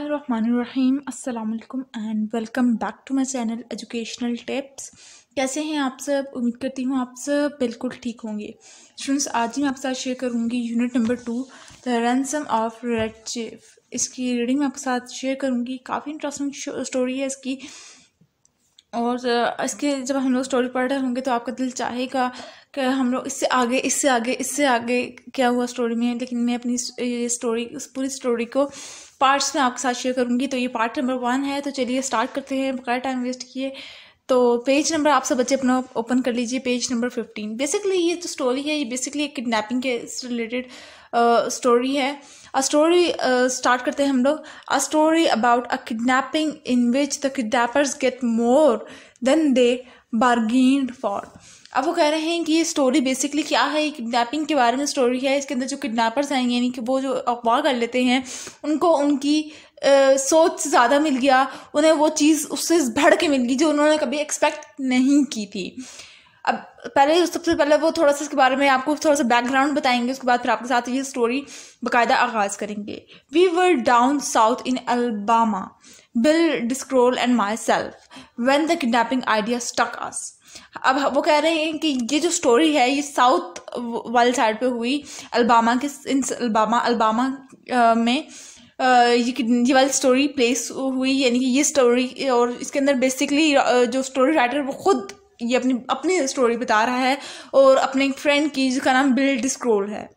बिस्मिल्लाहिर्रहमानिर्रहीम अस्सलाम वालेकुम and welcome back to my channel educational tips. कैसे हैं आप सब? उम्मीद करती हूँ आप सब बिल्कुल ठीक होंगे। स्टूडेंट्स, आज ही मैं आपके साथ शेयर करूँगी unit number 2 the ransom of red chief. इसकी रीडिंग मैं आपके साथ शेयर करूँगी। काफ़ी इंटरेस्टिंग स्टोरी है इसकी, और इसके जब हम लोग स्टोरी पढ़ रहे होंगे तो आपका दिल चाहेगा कि हम लोग इससे आगे क्या हुआ स्टोरी में। लेकिन मैं अपनी पूरी स्टोरी को पार्ट्स में आपके साथ शेयर करूंगी। तो ये पार्ट नंबर 1 है। तो चलिए स्टार्ट करते हैं बगैर टाइम वेस्ट किए। तो पेज नंबर आप सब बच्चे अपना ओपन कर लीजिए, पेज नंबर 15। बेसिकली ये जो स्टोरी है ये बेसिकली एक किडनैपिंग के रिलेटेड स्टोरी है। स्टोरी स्टार्ट करते हैं हम लोग। A story about a kidnapping in which the kidnappers get more than they bargained for. अब वो कह रहे हैं कि ये स्टोरी बेसिकली क्या है, ये किडनैपिंग के बारे में स्टोरी है। इसके अंदर जो किडनैपर्स हैं यानी कि वो जो अगवा कर लेते हैं उनको उनकी सोच से ज़्यादा मिल गया, उन्हें वो चीज़ उससे बढ़ के मिल गई जो उन्होंने कभी एक्सपेक्ट नहीं की थी। अब सबसे पहले वो थोड़ा सा इसके बारे में आपको थोड़ा सा बैकग्राउंड बताएंगे, उसके बाद फिर आपके साथ ये स्टोरी बाकायदा आगाज़ करेंगे। We were down south in Alabama, Bill Driscoll and myself, when the kidnapping idea struck us. अब वो कह रहे हैं कि ये जो स्टोरी है ये साउथ वाली साइड पे हुई, अलबामा में ये वाली स्टोरी प्लेस हुई। यानी कि ये स्टोरी, और इसके अंदर बेसिकली जो स्टोरी राइटर वो खुद ये अपनी स्टोरी बता रहा है और अपने एक फ्रेंड की जिसका नाम बिल डिस्क्रोल है।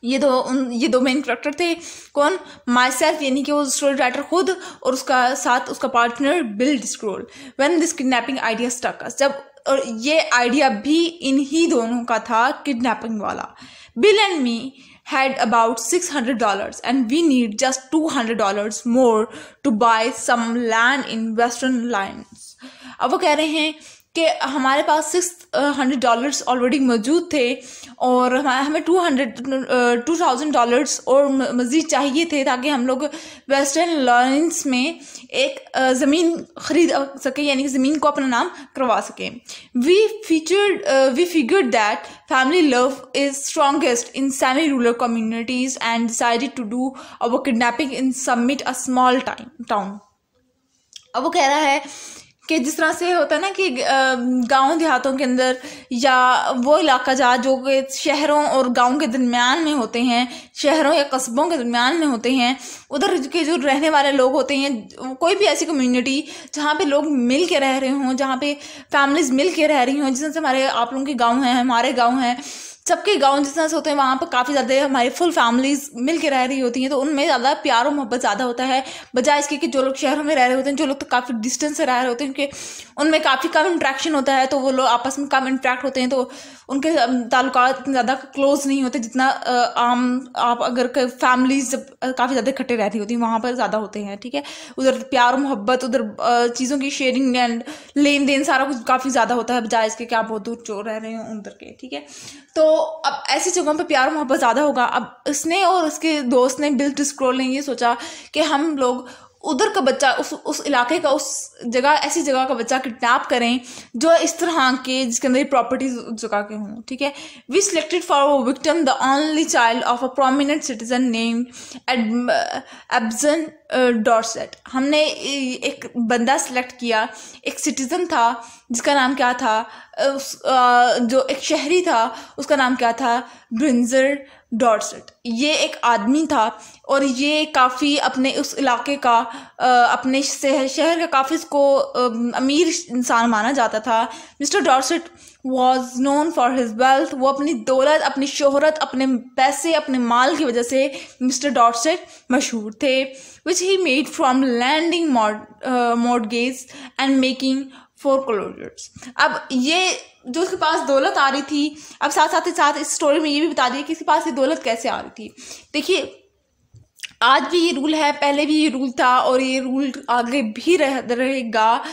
ये दो मेन कैरेक्टर थे। कौन? माई सेल्फ यानी कि वो स्टोरी राइटर खुद, और उसका साथ उसका partner Bill Driscoll. When this kidnapping idea struck us, जब और ये आइडिया भी इन्हीं दोनों का था, किडनैपिंग वाला। Bill and me had about $600 and we need just $200 more to buy some land in Western Lands। अब वो कह रहे हैं कि हमारे पास $600 ऑलरेडी मौजूद थे और हमें $2,000 और मज़ीद चाहिए थे ताकि हम लोग वेस्टर्न लैंड्स में एक ज़मीन खरीद सकें, यानी कि ज़मीन को अपना नाम करवा सकें। We figured that family love is strongest in semi-rural communities and decided to do our kidnapping in Summit, a small town। अब वो कह रहा है कि जिस तरह से होता है ना कि गांव देहातों के अंदर या वो इलाका जो कि शहरों और गांव के दरमियान में होते हैं, शहरों या कस्बों के दरमियान में होते हैं, उधर के जो रहने वाले लोग होते हैं, कोई भी ऐसी कम्युनिटी जहाँ पे लोग मिल के रह रहे हों, जहाँ पे फैमिलीज मिल के रह रही हों, जिस तरह से हमारे आप लोगों के गाँव हैं, हमारे गाँव हैं, सबके गांव जिस तरह से होते हैं, वहाँ पर काफ़ी ज़्यादा हमारी फुल फैमिलीज मिल के रह रही होती हैं, तो उनमें ज़्यादा प्यार और मोहब्बत ज़्यादा होता है बजाय इसके कि जो लोग शहरों में रह रहे होते हैं, जो लोग तो काफ़ी डिस्टेंस से रह रहे होते हैं, क्योंकि उनमें काफ़ी कम इंट्रैक्शन होता है, तो वो लोग आपस में कम इंट्रैक्ट होते हैं, तो उनके ताल्लुकात इतने ज़्यादा क्लोज नहीं होते जितना आम आप अगर फैमिलीज जब काफ़ी ज़्यादा इकट्ठे रहती होती हैं वहाँ पर ज़्यादा होते हैं। ठीक है, उधर प्यार और मोहब्बत, उधर चीज़ों की शेयरिंग एंड लेन देन सारा कुछ काफ़ी ज़्यादा होता है बजाय इसके कि आप बहुत दूर जो रह रहे हो उधर के। ठीक है, तो अब ऐसी जगहों पे प्यार मोहब्बत ज़्यादा होगा। अब इसने और उसके दोस्त ने बिल डिस्क्रोल ने ये सोचा कि हम लोग उधर का बच्चा, उस इलाके का, उस जगह, ऐसी जगह का बच्चा किडनैप करें जो इस तरह के जिसके अंदर प्रॉपर्टीज उस जगह के हों। ठीक है, we selected for victim the only child of a prominent citizen named Ebenezer Dorset. हमने एक बंदा सिलेक्ट किया, एक सिटीजन था जिसका नाम क्या था, जो एक शहरी था उसका नाम क्या था, ब्रिंजर डॉर्सेट। ये एक आदमी था और ये काफ़ी अपने उस इलाके का, अपने शहर का काफ़ी इसको अमीर इंसान माना जाता था। Mister Dorset was known for his wealth. वो अपनी दौलत, अपनी शोहरत, अपने पैसे, अपने माल की वजह से मिस्टर डॉर्सेट मशहूर थे। Which he made from lending mortgage and making foreclosures. अब ये जो उसके पास दौलत आ रही थी, अब साथ इस स्टोरी में ये भी बता दिया कि इसके पास ये दौलत कैसे आ रही थी। देखिए, आज भी ये रूल है, पहले भी ये रूल था और ये रूल आगे भी रहेगा।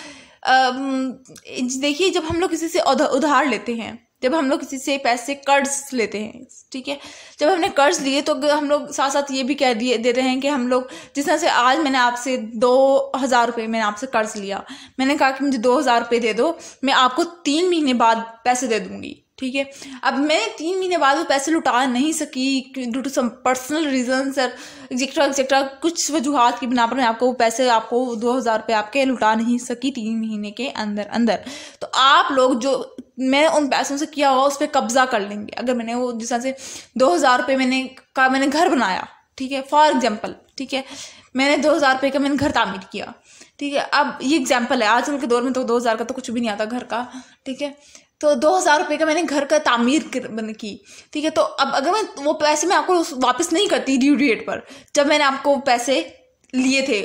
देखिए, जब हम लोग किसी से उधार लेते हैं, जब हम लोग किसी से पैसे कर्ज लेते हैं, ठीक है, जब हमने कर्ज लिए तो हम लोग साथ साथ ये भी कह देते हैं कि हम लोग, जिस तरह से आज मैंने आपसे 2,000 रुपये मैंने आपसे कर्ज लिया, मैंने कहा कि मुझे 2,000 रुपये दे दो, मैं आपको 3 महीने बाद पैसे दे दूंगी। ठीक है। अब मैं 3 महीने बाद वो पैसे लुटा नहीं सकी due to some personal reasons और एक्सेट्रा कुछ वजूहात की बिना पर मैं आपको वो पैसे, आपको 2,000 रुपये आपके लुटा नहीं सकी 3 महीने के अंदर। तो आप लोग जो मैं उन पैसों से किया हुआ उस पर कब्जा कर लेंगे। अगर मैंने वो जिस तरह से 2,000 रुपये मैंने घर बनाया, ठीक है, फॉर एग्जाम्पल, ठीक है, मैंने 2,000 रुपये का मैंने घर तामीर किया, ठीक है। अब ये एग्जाम्पल है, आजकल के दौर में तो 2,000 का तो कुछ भी नहीं आता घर का, ठीक है। तो 2,000 रुपये का मैंने घर का तामीर की, ठीक है। तो अब अगर मैं वो पैसे मैं आपको वापस नहीं करती ड्यू डेट पर, जब मैंने आपको पैसे लिए थे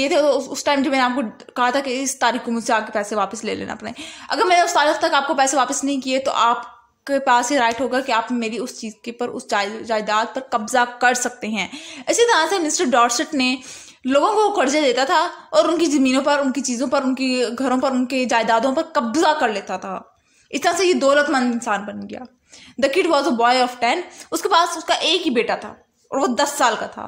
तो उस टाइम जब मैंने आपको कहा था कि इस तारीख को मुझसे आके पैसे वापस ले लेना अपने, अगर मैंने उस तारीख तक आपको पैसे वापस नहीं किए तो आपके पास ये राइट होगा कि आप मेरी उस चीज़ के पर, उस जायदाद पर कब्जा कर सकते हैं। इसी तरह से मिस्टर डॉर्सेट ने लोगों को कर्जे देता था और उनकी ज़मीनों पर, उनकी चीज़ों पर, उनकी घरों पर, उनकी जायदादों पर कब्जा कर लेता था। इस तरह से ये दौलतमंद इंसान बन गया। The kid was a boy of 10। उसके पास उसका एक ही बेटा था और वो 10 साल का था।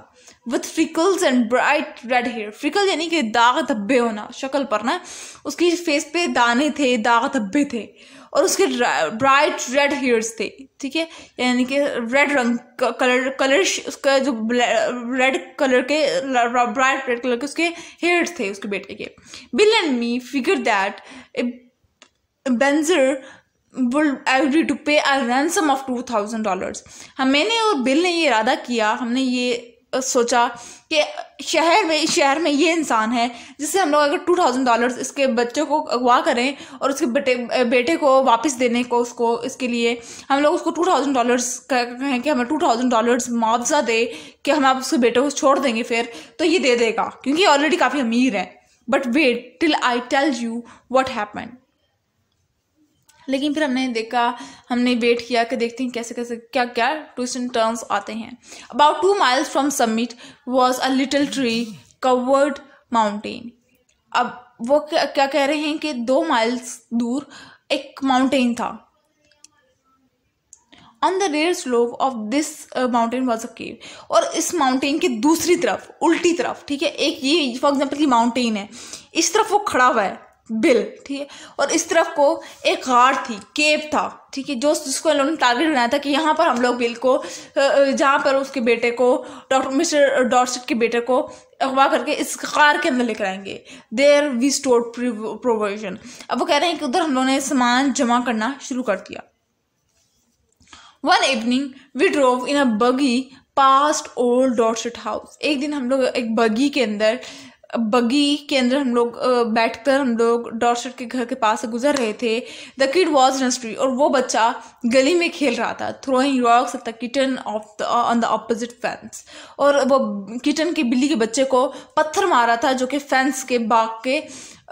With freckles and bright red hair. Freckle यानी कि दाग धब्बे होना शक्ल पर ना, उसकी फेस पे दाने थे, दाग धब्बे थे और उसके ब्राइट रेड हेयर्स थे, ठीक है, यानी कि रेड रंग कलर उसका जो रेड कलर के ब्राइट रेड कलर के उसके हेयर्स थे उसके बेटे के। Bill and me figure that Berger will agree to pay a ransom of $2,000। मैंने और बिल ने ये इरादा किया, हमने ये सोचा कि शहर में ये इंसान है जिससे हम लोग अगर $2,000 इसके बच्चों को अगवा करें और उसके बेटे को वापस देने को, उसको इसके लिए हम लोग उसको $2,000 कहें कि हमें $2,000 मुआवजा दे कि हम आप उसके बेटे को छोड़ देंगे, फिर तो ये दे देगा क्योंकि ऑलरेडी काफ़ी अमीर है। But wait till I tell you what happened. लेकिन फिर हमने वेट किया कि देखते हैं कैसे कैसे क्या क्या ट्विस्ट एंड टर्न्स आते हैं। About 2 miles from summit was a little tree covered mountain. अब वो क्या कह रहे हैं कि 2 miles दूर एक माउंटेन था। On the rear slope of this mountain was a cave. और इस माउंटेन की दूसरी तरफ, उल्टी तरफ, ठीक है, एक ये फॉर एग्जाम्पल की माउंटेन है, इस तरफ वो खड़ा हुआ है बिल, ठीक है, और इस तरफ को एक गाड़ थी, केव था, ठीक है, जिसको इन लोगों ने टारगेट बनाया था कि यहाँ पर हम लोग बिल को, जहाँ पर उसके बेटे को, मिस्टर डॉर्सेट के बेटे को अगवा करके इस कार के अंदर लेकर आएंगे। There we stored provision. अब वो कह रहे हैं कि उधर हम लोगों ने सामान जमा करना शुरू कर दिया। वन इवनिंग वी ड्रोव इन अ बगी पास्ट ओल्ड डॉर्सेट हाउस। एक दिन हम लोग एक बगी के अंदर हम लोग बैठकर हम लोग डॉर्सेट के घर के पास से गुजर रहे थे। The kid was in street. और वो बच्चा गली में खेल रहा था, throwing rocks at the kitten on the opposite fence. और वो किटन के बिल्ली के बच्चे को पत्थर मारा था जो कि फेंस के बाग के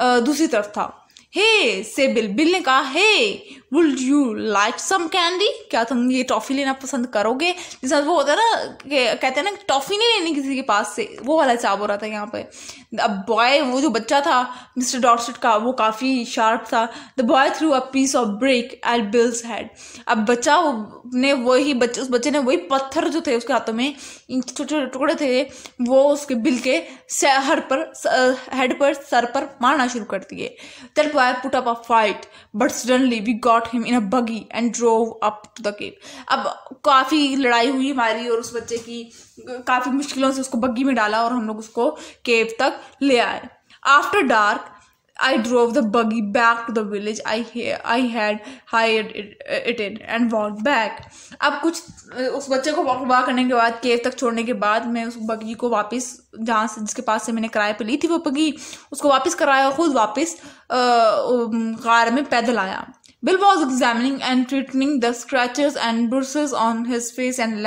दूसरी तरफ था। हे से बिल ने कहा, hey would you like some candy? क्या तुम ये टॉफ़ी लेना पसंद करोगे? जैसा वो होता है ना, कहते हैं ना टॉफ़ी नहीं लेनी किसी के पास से, वो वाला चाव हो रहा था यहाँ पे। अब बॉय, वो जो बच्चा था मिस्टर डॉर्सेट का, वो काफ़ी शार्प था। The boy threw a piece of brick at bill's head. अब उस बच्चे ने वही पत्थर जो थे उसके हाथों में, छोटे छोटे टुकड़े थे, वो उसके बिल के हेड पर सर पर मारना शुरू कर दिए। That boy put up a fight, but suddenly we got him in a buggy and drove up to the cave। अब काफ़ी लड़ाई हुई हमारी और उस बच्चे की, काफ़ी मुश्किलों से उसको बग्गी में डाला और हम लोग उसको केव तक ले आए। After dark, I drove the buggy back to the village I had hired it in and walked back। अब उस बच्चे को वॉक करने के बाद, केव तक छोड़ने के बाद, मैं उस बग्गी को वापस जिसके पास से मैंने किराए पे ली थी वो बग्गी, उसको वापस कराया और खुद वापस कार में पैदल आया। Bill was examining and treating the scratches and bruises on his face and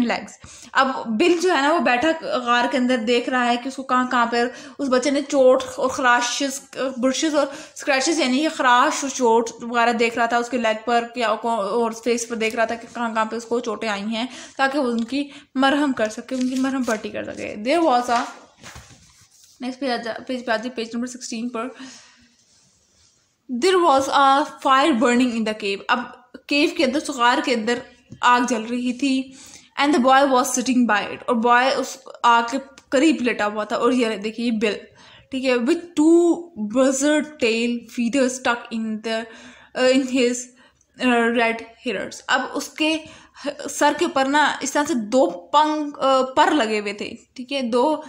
legs। अब बिल जो है ना, वो बैठा कार के अंदर देख रहा है कि उसको कहाँ पर उस बच्चे ने चोट और खराश, ब्रुशेस और स्क्रैचेस यानी कि खराश और चोट वगैरह देख रहा था उसके लेग पर और फेस पर देख रहा था कि कहाँ पे उसको चोटें आई हैं, ताकि वो उनकी मरहम कर सके, उनकी मरहम पट्टी कर सके। There was a next page पे आती, पेज नंबर 16 पर। There was a fire burning in the cave। अब केव के अंदर, सुगार के अंदर आग जल रही थी। And the boy was sitting by it। और बॉय उस आग के करीब लेटा हुआ था। और ये देखिए बिल, ठीक है, with 2 buzzard tail feathers stuck in their in his red hairs. अब उसके सर के ऊपर ना इस तरह से 2 पर लगे हुए थे, ठीक है, 2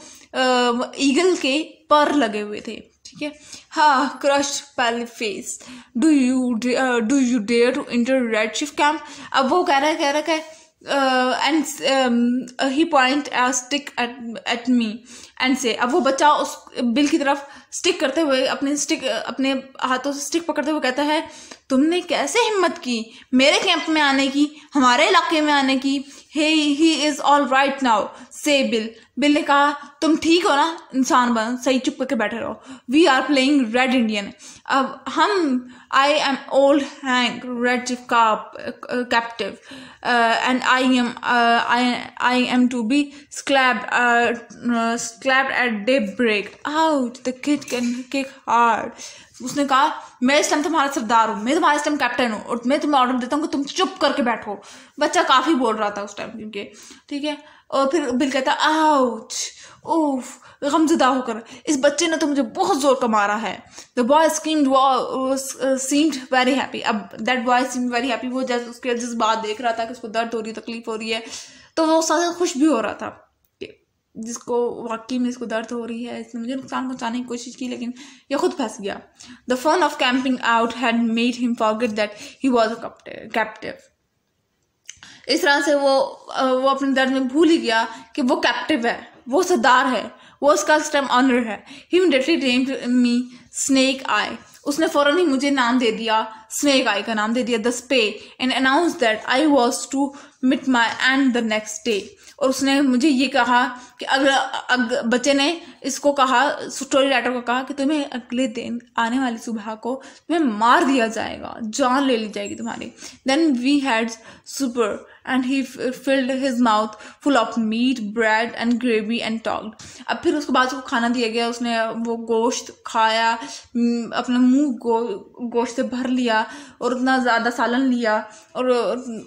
ईगल के पर लगे हुए थे, ठीक है। हाँ, crushed do you dare to enter red shift camp. अब वो कह रहा है and he point a stick at me and say, अब वो बच्चा उस बिल की तरफ स्टिक करते हुए अपने हाथों से स्टिक पकड़ते हुए कहता है, तुमने कैसे हिम्मत की मेरे कैंप में आने की, हमारे इलाके में आने की। he is all right now, say bill ने कहा, तुम ठीक हो ना, इंसान बन, सही चुप करके बैठे रहो। We are playing red Indian. अब हम I am old Hank, red captive, and I am to be scalped at daybreak. Out, the kid can kick hard. उसने कहा, मैं इस टाइम तुम्हारा सरदार हूँ, मैं तुम्हारा इस टाइम कैप्टन हूँ, और मैं तुम्हें ऑर्डर देता हूँ कि तुम चुप करके बैठो। बच्चा काफी बोल रहा था उस टाइम क्योंकि, ठीक है। और फिर बिल कहता, आउच, उफ, गमज़दा होकर, इस बच्चे ने तो मुझे बहुत जोर का मारा है। The boy seemed very happy. अब that boy seemed very happy, वो जैसे उसके जज्बात देख रहा था कि उसको दर्द हो रही है, तकलीफ हो रही है, तो वो साथ खुश भी हो रहा था कि जिसको वाकई में इसको दर्द हो रही है, इसने मुझे नुकसान पहुंचाने की कोशिश की लेकिन ये खुद फंस गया। The fun of camping out had made him forget that he was a captive. इस तरह से वो अपने दर्द में भूल ही गया कि वो कैप्टिव है, वो सरदार है, वो उसका इस टाइम ऑनर है। ही इमीडिएटली नेम्ड मी स्नेक आई। उसने फौरन ही मुझे नाम दे दिया, स्नेक आई का नाम दे दिया, the spy, and announce that I was to meet my and the next day. और उसने मुझे ये कहा कि अगर बच्चे ने इसको कहा, स्टोरी राइटर को कहा कि तुम्हें अगले दिन आने वाली सुबह को तुम्हें मार दिया जाएगा, जान ले ली जाएगी तुम्हारी। Then we had supper and he filled his mouth full of meat, bread and gravy and talked. अब फिर उसके बाद उसको खाना दिया गया, उसने वो गोश्त खाया, अपना मुंह गोश्त से भर लिया और उतना ज़्यादा सालन लिया, और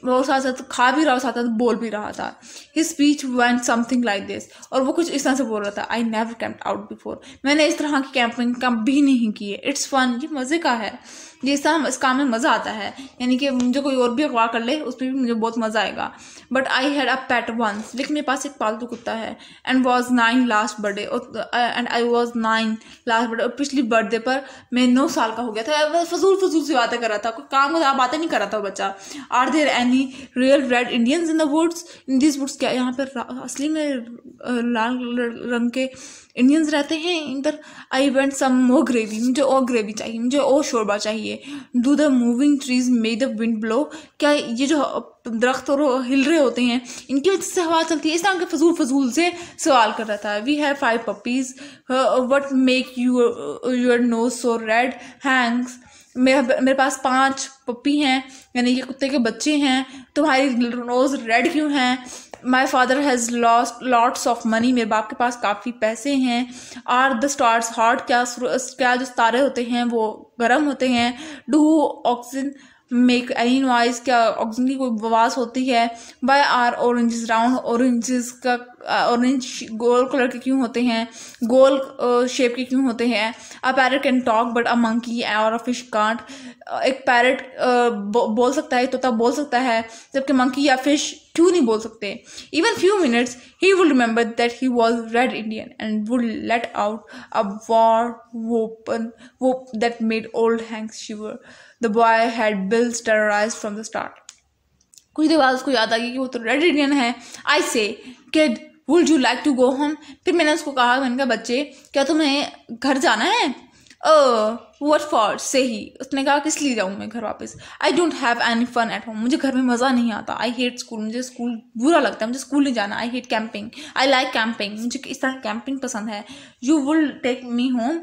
वो साथ साथ खा भी रहा, साथ साथ बोल भी रहा था। His speech went something like this, और वो कुछ इस तरह से बोल रहा था, I never camped out before, मैंने इस तरह की कैंपिंग कभी नहीं की है। It's fun, ये मज़े का है, ये इस काम में मज़ा आता है, यानी कि मुझे कोई और भी अगवा कर ले उस पर भी मुझे बहुत मज़ा आएगा। But I had a pet once, लेकिन मेरे पास एक पालतू कुत्ता है, and was 9 last birthday, and I was 9 last birthday, और पिछली बर्थडे पर मैं 9 साल का हो गया था। फजूल सी बातें कर रहा था, कोई काम को बातें नहीं कर रहा था वो बच्चा। Are there any real red Indians in the woods, in this woods, क्या यहाँ पर असली में लाल रंग के इंडियंस रहते हैं इधर? I went some more gravy, मुझे और ग्रेवी चाहिए, मुझे और शोरबा चाहिए। Do the moving trees make the wind blow, क्या ये जो दरख्त और हिल रहे होते हैं इनकी वजह से हवा चलती है? इस तरह के फजूल से सवाल कर रहा था। We have 5 puppies, what make your nose so red hangs, मेरे पास 5 पप्पी हैं, यानी कि कुत्ते के बच्चे हैं, तुम्हारी नोज रेड क्यों हैं? My father has lost lots of money, मेरे बाप के पास काफ़ी पैसे हैं। आर द स्टार्स हॉट, क्या जो तारे होते हैं वो गर्म होते हैं? Do oxygen make any noise, क्या ऑक्सीजन की कोई आवाज़ होती है? Why are oranges round, oranges का ऑरेंज गोल कलर के क्यों होते हैं, गोल शेप के क्यों होते हैं? अ parrot can talk but a monkey और अ फिश कांट, एक पैरट बोल सकता है, तोता बोल सकता है, जबकि मंकी या फिश क्यों नहीं बोल सकते? Even few minutes he will remember that he was red Indian and would let out a war whoop that made old Hank shiver. The boy had Bill's terrorized from the start. कुछ देर बाद उसको याद आ गई कि वो तो red Indian है। I said kid would you like to go home, फिर मैंने उसको कहा, मैंने कहा बच्चे क्या तुम्हें घर जाना है? व्हाट फॉर, से ही, उसने कहा किस लिए जाऊँ मैं घर वापस? I don't have any fun at home, मुझे घर में मज़ा नहीं आता। आई हेट स्कूल, मुझे स्कूल बुरा लगता है, मुझे स्कूल नहीं जाना। I hate camping, I like camping, मुझे इस तरह कैंपिंग पसंद है। You will take me home,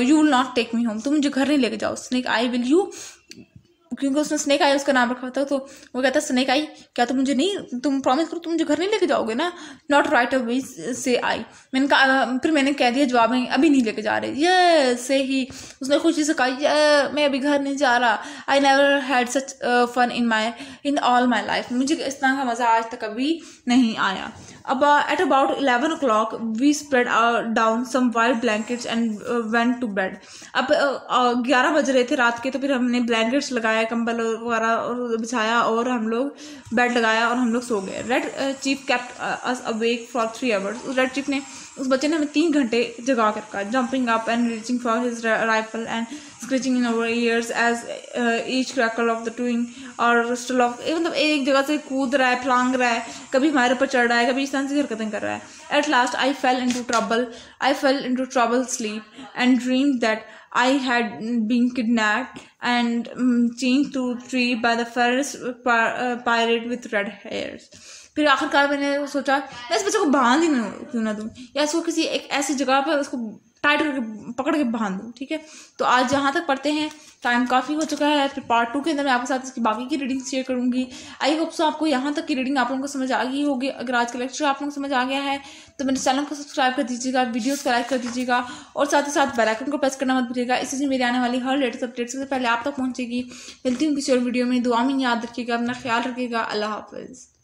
you will not take me home, तुम मुझे घर नहीं लेके जाओ। स्नेक आई विल यू, क्योंकि उसने स्नेक आई उसका नाम रखा था, तो वो कहता स्नेक आई क्या तुम मुझे नहीं, तुम प्रॉमिस करो तुम मुझे घर नहीं लेके जाओगे ना? नॉट राइट अवे से आई, मैंने कहा, फिर मैंने कह दिया जवाब में, अभी नहीं लेके जा रहे। ये से ही उसने खुशी से कहा, मैं अभी घर नहीं जा रहा। I never had such fun in all my life, मुझे इस तरह का मज़ा आज तक कभी नहीं आया। अब at about 11 o'clock we spread down some white blankets and went to bed. अब 11 बज रहे थे रात के, तो फिर हमने ब्लैंकेट्स लगाया, कंबल वगैरह बिछाया और हम लोग बेड लगाया और हम लोग सो गए. Red chief kept us awake for 3 hours. उस रेड चीफ ने, उस बच्चे ने हमें 3 घंटे जगा कर रखा. Jumping up and reaching for his rifle and screeching in our ears as each crackle of the twig or still of, मतलब एक जगह से कूद रहा है, फलांग रहा है, कभी हमारे ऊपर चढ़ रहा है, कभी इस तरह से हरकतें कर रहा है. At last I fail into trouble sleep and dream that I had been kidnapped and chained to a tree by the fierce pirate with red hairs. फिर आखिरकार मैंने सोचा मैं इस बच्चे को बांध ही क्यों ना दूँ, या इसको किसी एक ऐसी जगह पर उसको टाइट करके पकड़ के बांध दूँ. ठीक है, तो आज जहाँ तक पढ़ते हैं, टाइम काफ़ी हो चुका है. फिर पार्ट 2 के अंदर मैं आपके साथ इसकी बाकी की रीडिंग शेयर करूँगी. आई होप सो आपको यहाँ तक की रीडिंग आप लोगों को समझ आ गई होगी. अगर आज का लेक्चर आप लोगों को समझ आ गया है तो मेरे चैनल को सब्सक्राइब कर दीजिएगा, वीडियोस को लाइक कर दीजिएगा और साथ ही साथ बेल आइकन को प्रेस करना मत भूलिएगा. इससे मेरी आने वाली हर लेटेस्ट अपडेट सबसे पहले आप तक पहुँचेगी. मिलती हूँ किसी और वीडियो में. दुआ में याद रखिएगा, अपना ख्याल रखिएगा. अल्लाह हाफिज़.